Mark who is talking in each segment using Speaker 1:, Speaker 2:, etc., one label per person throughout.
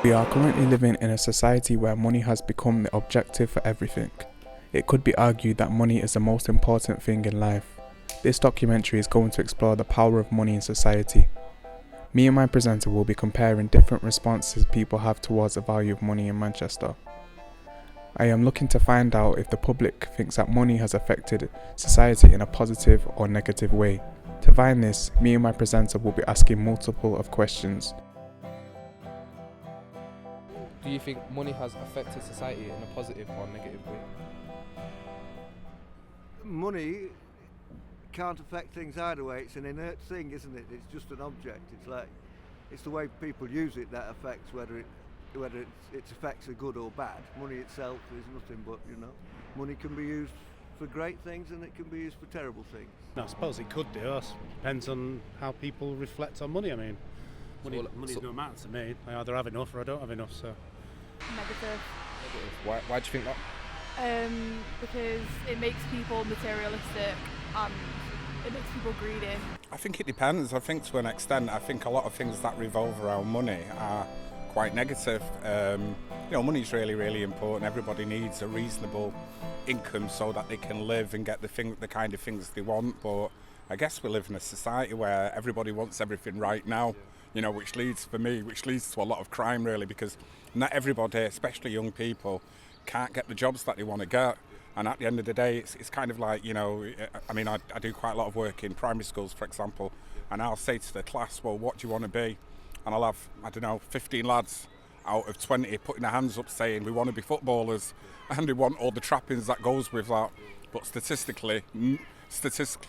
Speaker 1: We are currently living in a society where money has become the objective for everything. It could be argued that money is the most important thing in life. This documentary is going to explore the power of money in society. Me and my presenter will be comparing different responses people have towards the value of money in Manchester. I am looking to find out if the public thinks that money has affected society in a positive or negative way. To find this, me and my presenter will be asking multiple of questions.
Speaker 2: Do you think money has affected society in a positive or negative way?
Speaker 3: Money can't affect things either way. It's an inert thing, isn't it? It's just an object. It's the way people use it that affects whether its effects are good or bad. Money itself is nothing but, money can be used for great things and it can be used for terrible things.
Speaker 4: I suppose it could do. It depends on how people reflect on money. I mean, money's no matter to me. I either have enough or I don't have enough. So
Speaker 5: Negative.
Speaker 2: Why do you think that?
Speaker 5: Because it makes people materialistic and it makes people greedy.
Speaker 6: I think it depends. I think to an extent, I think a lot of things that revolve around money are quite negative. Money's really, really important. Everybody needs a reasonable income so that they can live and get the kind of things they want. But I guess we live in a society where everybody wants everything right now. Which leads to a lot of crime, really, because not everybody, especially young people, can't get the jobs that they want to get. And at the end of the day, it's kind of like, I do quite a lot of work in primary schools, for example, and I'll say to the class, well, what do you want to be? And I'll have, 15 lads out of 20 putting their hands up saying we want to be footballers and they want all the trappings that goes with that. But statistically,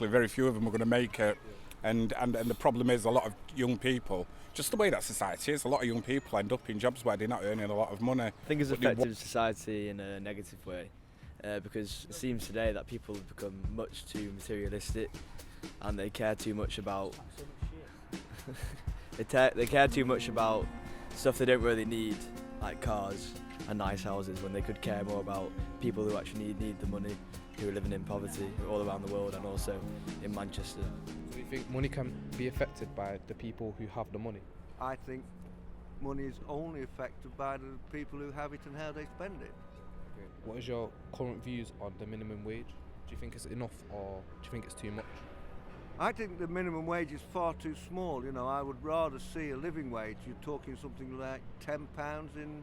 Speaker 6: very few of them are going to make it. And the problem is a lot of young people, just the way that society is, a lot of young people end up in jobs where they're not earning a lot of money.
Speaker 7: I think it's affected society in a negative way because it seems today that people have become much too materialistic and they care too much about they care too much about stuff they don't really need, like cars and nice houses, when they could care more about people who actually need the money, who are living in poverty all around the world and also in Manchester.
Speaker 2: Do you think money can be affected by the people who have the money?
Speaker 3: I think money is only affected by the people who have it and how they spend it.
Speaker 2: Okay. What is your current views on the minimum wage? Do you think it's enough or do you think it's too much?
Speaker 3: I think the minimum wage is far too small. I would rather see a living wage. You're talking something like £10 in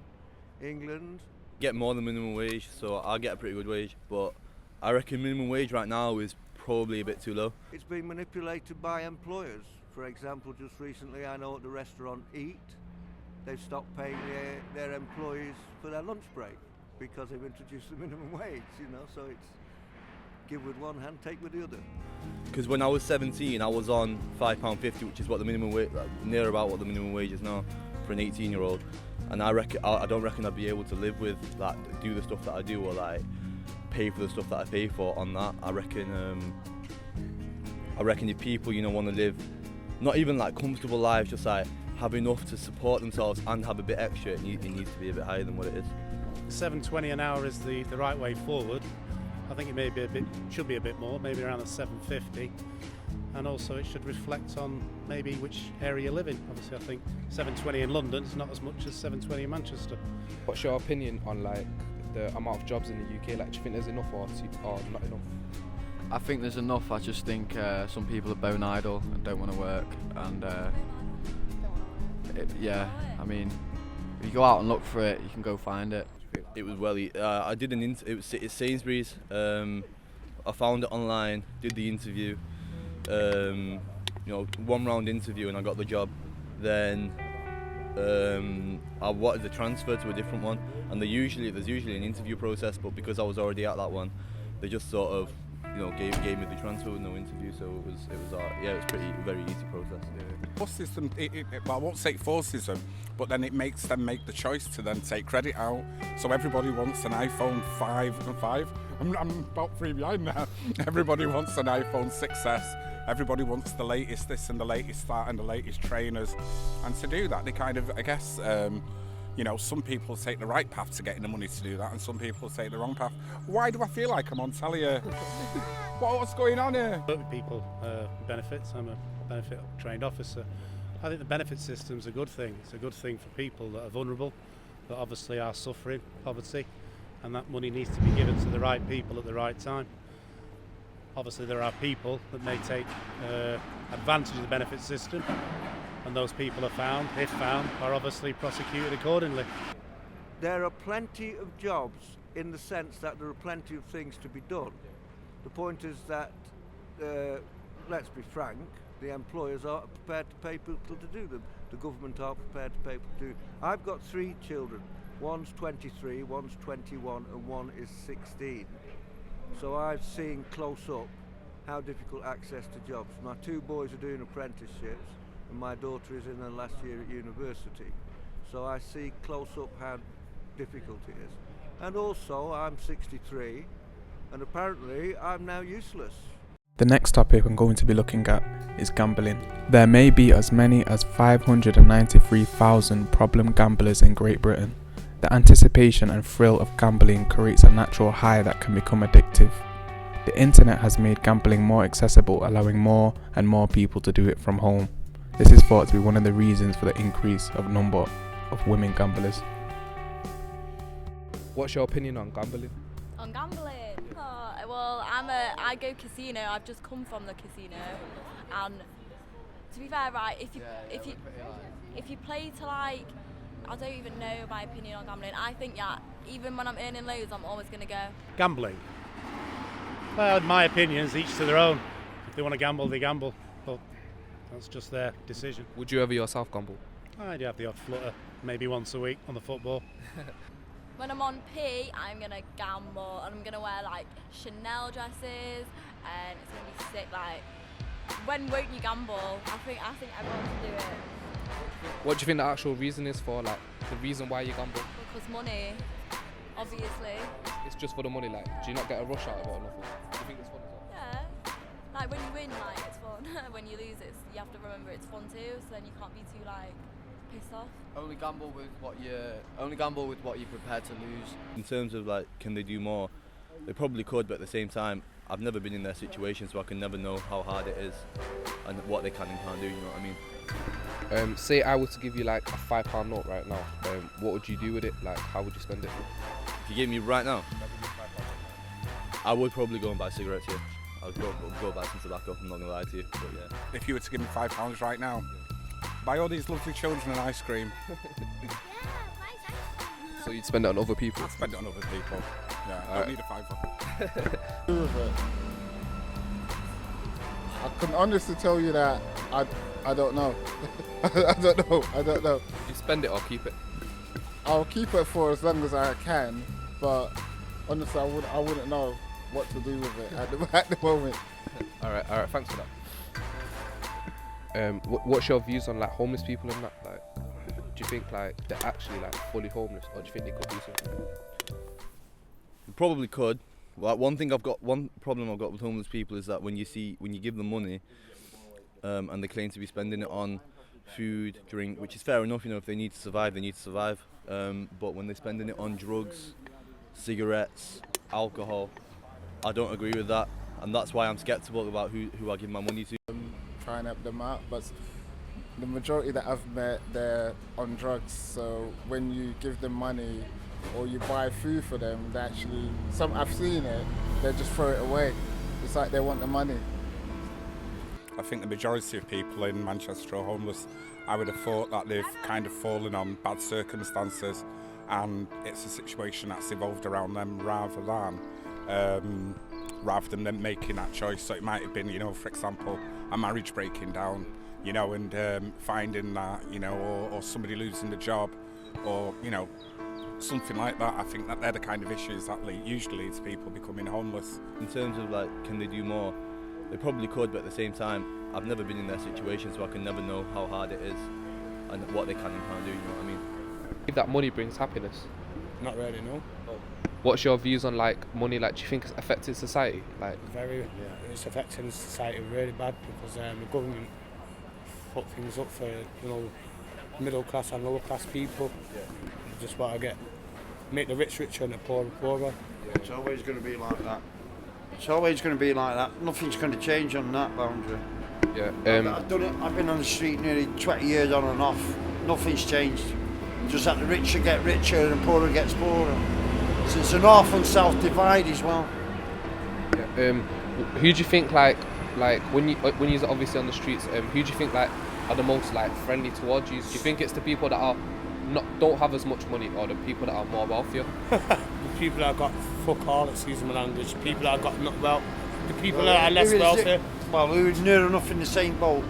Speaker 3: England.
Speaker 7: Get more than minimum wage, so I'll get a pretty good wage, but I reckon minimum wage right now is probably a bit too low.
Speaker 3: It's been manipulated by employers. For example, just recently I know at the restaurant Eat, they've stopped paying their employees for their lunch break because they've introduced the minimum wage, so it's give with one hand, take with the other.
Speaker 7: Because when I was 17, I was on £5.50, which is what the minimum wage, near about what the minimum wage is now for an 18-year-old. And I don't reckon I'd be able to live with that, do the stuff that I do, or pay for the stuff that I pay for on that. I reckon if people, want to live not even comfortable lives, just have enough to support themselves and have a bit extra, it needs to be a bit higher than what it is.
Speaker 4: $7.20 an hour is the right way forward. I think it should be a bit more, maybe around the $7.50, and also it should reflect on maybe which area you live in. Obviously, I think $7.20 in London is not as much as $7.20 in Manchester.
Speaker 2: What's your opinion on the amount of jobs in the UK? Do you think there's enough or not enough?
Speaker 8: I think there's enough. I just think some people are bone idle and don't want to work, and if you go out and look for it, you can go find it.
Speaker 7: It was I did it's Sainsbury's. I found it online, did the interview, one round interview, and I got the job. Then I wanted to transfer to a different one, and there's usually an interview process, but because I was already at that one, they just sort of gave me the transfer with no interview, so it was very easy process.
Speaker 6: Forces them, I won't say it forces them, but then it makes them make the choice to then take credit out. So everybody wants an iPhone 5. I'm about 3 behind now. Everybody wants an iPhone 6S. Everybody wants the latest this and the latest that and the latest trainers. And to do that, they kind of, I guess, some people take the right path to getting the money to do that, and some people take the wrong path. Why do I feel like I'm on telly here? What's going on here?
Speaker 4: Work with people benefits. I'm a benefit trained officer. I think the benefit system's a good thing. It's a good thing for people that are vulnerable, that obviously are suffering poverty, and that money needs to be given to the right people at the right time. Obviously there are people that may take advantage of the benefit system, and those people are found, if found, are obviously prosecuted accordingly.
Speaker 3: There are plenty of jobs in the sense that there are plenty of things to be done. The point is that, let's be frank, the employers aren't prepared to pay people to do them. The government aren't prepared to pay people to do. I've got 3 children. One's 23, one's 21, and one is 16. So I've seen close up how difficult access to jobs. My 2 boys are doing apprenticeships, and my daughter is in her last year at university. So I see close up how difficult it is. And also, I'm 63, and apparently I'm now useless.
Speaker 1: The next topic I'm going to be looking at is gambling. There may be as many as 593,000 problem gamblers in Great Britain. The anticipation and thrill of gambling creates a natural high that can become addictive. The internet has made gambling more accessible, allowing more and more people to do it from home. This is thought to be one of the reasons for the increase of number of women gamblers.
Speaker 2: What's your opinion on gambling?
Speaker 9: On gambling? Oh, well, I go casino. I've just come from the casino, and to be fair, right, if you play to like, I don't even know my opinion on gambling. I think even when I'm earning loads, I'm always gonna go.
Speaker 4: Gambling? Well, in my opinions, each to their own. If they want to gamble, they gamble. But that's just their decision.
Speaker 2: Would you ever yourself gamble?
Speaker 4: I do have the odd flutter, maybe once a week on the football.
Speaker 9: When I'm on P, I'm gonna gamble, and I'm gonna wear like Chanel dresses, and it's gonna be sick. Like, when won't you gamble? I think everyone can do it.
Speaker 2: What do you think the actual reason is for, like, the reason why you gamble?
Speaker 9: Because money, obviously.
Speaker 2: It's just for the money, like, do you not get a rush out of it or nothing? Do you think it's fun as well?
Speaker 9: Yeah. Like, when you win, like, it's fun. When you lose, you have to remember it's fun too, so then you can't be too, like, pissed off.
Speaker 8: Only gamble with what you're prepared to lose.
Speaker 7: In terms of like, can they do more? They probably could, but at the same time, I've never been in their situation, so I can never know how hard it is and what they can and can't do. You know what I mean?
Speaker 2: Say I were to give you like a £5 note right now. What would you do with it? Like, how would you spend it?
Speaker 7: If you gave me right now, I would probably go and buy cigarettes here. I'd go buy some tobacco. I'm not gonna lie to you, but yeah.
Speaker 6: If you were to give me £5 right now, buy all these lovely children an ice cream.
Speaker 2: So you'd spend it on other people?
Speaker 6: I'd spend it on other people. Yeah, I don't need a £5.
Speaker 10: With it. I can honestly tell you that I don't know. I don't know.
Speaker 2: You spend it or keep it?
Speaker 10: I'll keep it for as long as I can, but honestly, I wouldn't know what to do with it at the moment.
Speaker 2: All right, thanks for that. What's your views on like homeless people and that? Like, do you think like they're actually like fully homeless, or do you think they could do something?
Speaker 7: You probably could. Like, one problem I've got with homeless people is that when you give them money, and they claim to be spending it on food, drink, which is fair enough. You know, if they need to survive, they need to survive. But when they're spending it on drugs, cigarettes, alcohol, I don't agree with that, and that's why I'm sceptical about who I give my money to.
Speaker 10: Try and help them out, but the majority that I've met, they're on drugs. So when you give them money or you buy food for them, they actually, I've seen it, they just throw it away. It's like they want the money.
Speaker 6: I think the majority of people in Manchester are homeless. I would have thought that they've kind of fallen on bad circumstances, and it's a situation that's evolved around them rather than them making that choice. So it might have been, you know, for example, a marriage breaking down, you know, and finding that, you know, or somebody losing the job, or, you know, something like that. I think that they're the kind of issues that usually leads to people becoming homeless.
Speaker 7: In terms of like, can they do more? They probably could, but at the same time, I've never been in their situation, so I can never know how hard it is and what they can and can't do. You know what I mean?
Speaker 2: If that money brings happiness.
Speaker 11: Not really, no.
Speaker 2: What's your views on like money? Like, do you think it's affecting society? Like,
Speaker 11: It's affecting society really bad because the government put things up for, you know, middle class and lower class people. They just want to make the rich richer and the poor poorer.
Speaker 12: It's always going to be like that. It's always going to be like that. Nothing's going to change on that boundary.
Speaker 2: Yeah.
Speaker 12: I've done it. I've been on the street nearly 20 years on and off. Nothing's changed. Just that the richer get richer and the poorer gets poorer. So it's a north and south divide as well.
Speaker 2: Yeah. Who do you think like when you're obviously on the streets? Who do you think like are the most like friendly towards you? Do you think it's the people that are don't have as much money, or the people that are more wealthier?
Speaker 11: The people that got fuck all, excuse my language. People that got not well. The people that are less wealthy.
Speaker 12: Well, who's near enough in the same boat.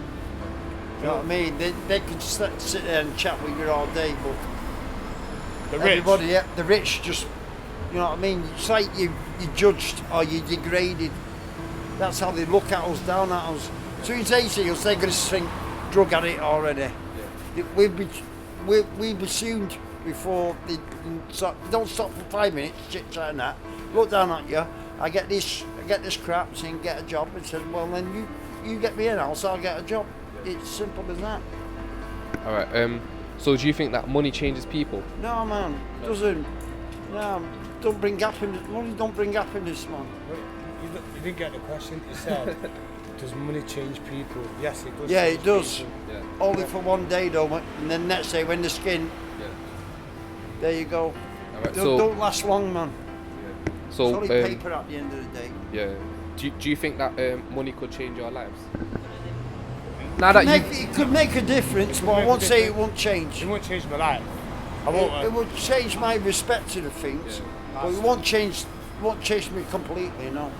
Speaker 12: You know what I mean? They can sit there and chat with you all day, but
Speaker 11: The rich.
Speaker 12: everybody, the rich, just, you know what I mean? It's like you're judged or you're degraded. That's how they look at us, down at us. As soon as they see us, they're going to think drug addict already. Yeah. We've assumed before they don't stop for 5 minutes, chit-chat and that. Look down at you. I get this crap, so you can get a job. And said, well, then you get me in house, I'll get a job. It's simple as that.
Speaker 2: All right. So do you think that money changes people?
Speaker 12: No, man, it doesn't. No, don't bring happiness. Money don't bring happiness, man.
Speaker 11: You didn't get the question. You said, does money change people? Yes, it does.
Speaker 12: Yeah, it does.
Speaker 2: Yeah.
Speaker 12: Only for one day, though, and then next day when the skin.
Speaker 2: Yeah.
Speaker 12: There you go.
Speaker 2: All right,
Speaker 12: Don't last long, man.
Speaker 2: Yeah. So
Speaker 12: it's only paper at the end of the day.
Speaker 2: Yeah. Do you think that money could change your lives?
Speaker 12: It could make a difference, but I won't say it won't change.
Speaker 11: It won't change my life.
Speaker 12: It would change my respect to the things, but it won't change me completely, no.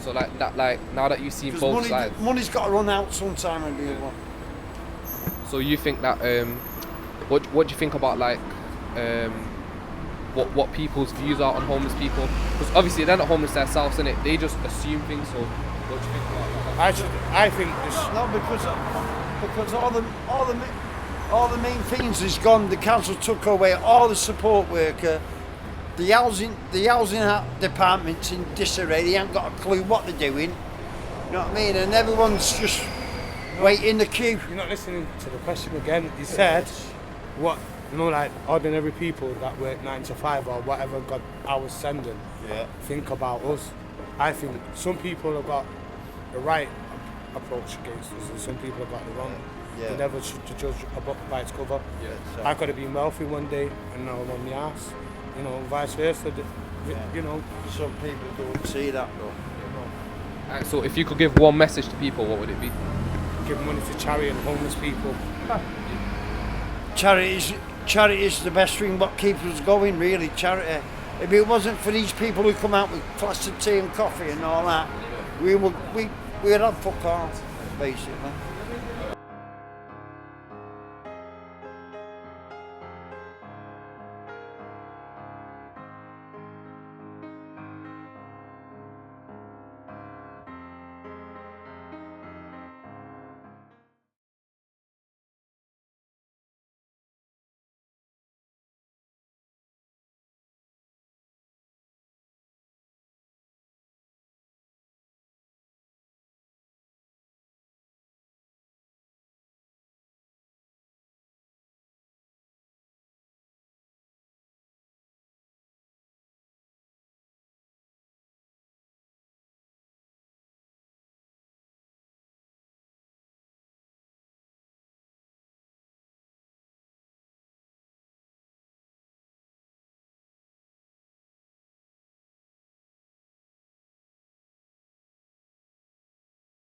Speaker 2: So now that you've seen both sides,
Speaker 12: money's got to run out sometime and be one.
Speaker 2: So you think that what do you think about what people's views are on homeless people? Because obviously they're not homeless themselves, innit? They just assume things. So what do you think about that?
Speaker 11: I think this.
Speaker 12: No, because all the main things is gone. The council took away all the support worker. The housing department's in disarray. They ain't got a clue what they're doing. You know what I mean? And everyone's just waiting in the queue.
Speaker 11: You're not listening to the question again. You said what, like ordinary people that work 9 to 5 or whatever God I was sending.
Speaker 12: Yeah.
Speaker 11: Think about us. I think some people have got the right approach against us, and some people have got the wrong.
Speaker 12: Yeah.
Speaker 11: You never should judge a book by its cover.
Speaker 2: Yeah.
Speaker 11: I could have been wealthy one day and now I'm on the arse. You know, vice versa. You know,
Speaker 12: some people don't see that though.
Speaker 2: So if you could give one message to people, what would it be?
Speaker 11: Give money to charity and homeless people.
Speaker 12: Charity is the best thing what keeps us going, really, charity. If it wasn't for these people who come out with plastic tea and coffee and all that, we'd have fuck all, basically.